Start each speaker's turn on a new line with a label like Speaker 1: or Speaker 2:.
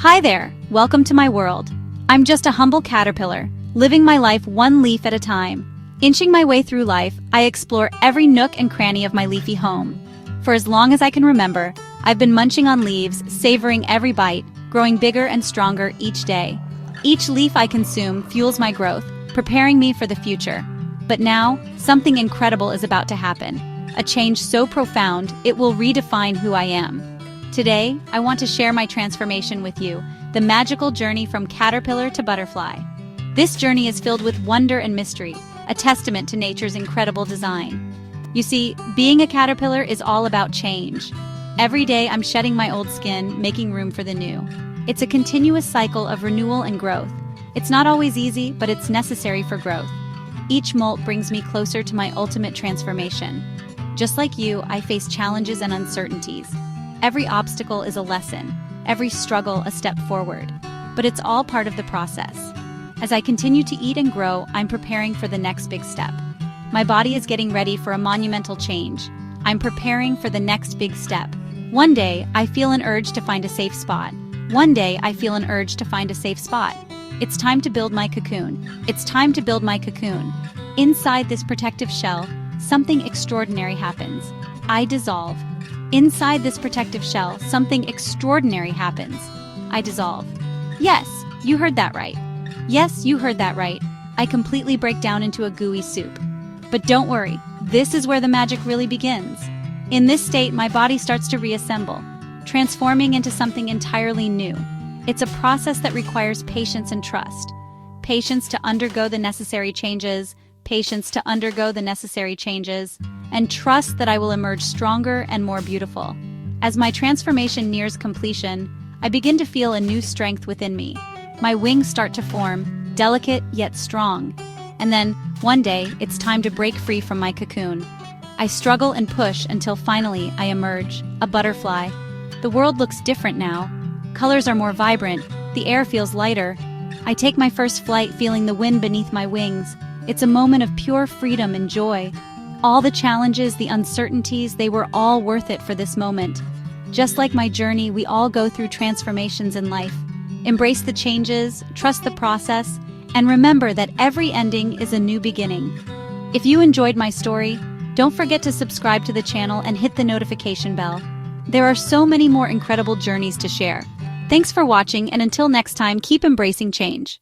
Speaker 1: Hi there, welcome to my world. I'm just a humble caterpillar, living my life one leaf at a time. Inching my way through life, I explore every nook and cranny of my leafy home. For as long as I can remember, I've been munching on leaves, savoring every bite, growing bigger and stronger each day. Each leaf I consume fuels my growth, preparing me for the future. But now, something incredible is about to happen. A change so profound, it will redefine who I am. Today, I want to share my transformation with you, the magical journey from caterpillar to butterfly. This journey is filled with wonder and mystery, a testament to nature's incredible design. You see, being a caterpillar is all about change. Every day I'm shedding my old skin, making room for the new. It's a continuous cycle of renewal and growth. It's not always easy, but it's necessary for growth. Each molt brings me closer to my ultimate transformation. Just like you, I face challenges and uncertainties. Every obstacle is a lesson, every struggle a step forward. But it's all part of the process. As I continue to eat and grow, I'm preparing for the next big step. My body is getting ready for a monumental change. I'm preparing for the next big step. One day, I feel an urge to find a safe spot. One day, I feel an urge to find a safe spot. It's time to build my cocoon. It's time to build my cocoon. Inside this protective shell, something extraordinary happens. I dissolve. Inside this protective shell, something extraordinary happens. I dissolve. Yes, you heard that right. Yes, you heard that right. I completely break down into a gooey soup. But don't worry, this is where the magic really begins. In this state, my body starts to reassemble, transforming into something entirely new. It's a process that requires patience and trust. Patience to undergo the necessary changes, and trust that I will emerge stronger and more beautiful. As my transformation nears completion, I begin to feel a new strength within me. My wings start to form, delicate yet strong. And then, one day, it's time to break free from my cocoon. I struggle and push until finally I emerge, a butterfly. The world looks different now. Colors are more vibrant, the air feels lighter. I take my first flight feeling the wind beneath my wings. It's a moment of pure freedom and joy. All the challenges, the uncertainties, they were all worth it for this moment. Just like my journey, we all go through transformations in life. Embrace the changes, trust the process, and remember that every ending is a new beginning. If you enjoyed my story, don't forget to subscribe to the channel and hit the notification bell. There are so many more incredible journeys to share. Thanks for watching, and until next time, keep embracing change.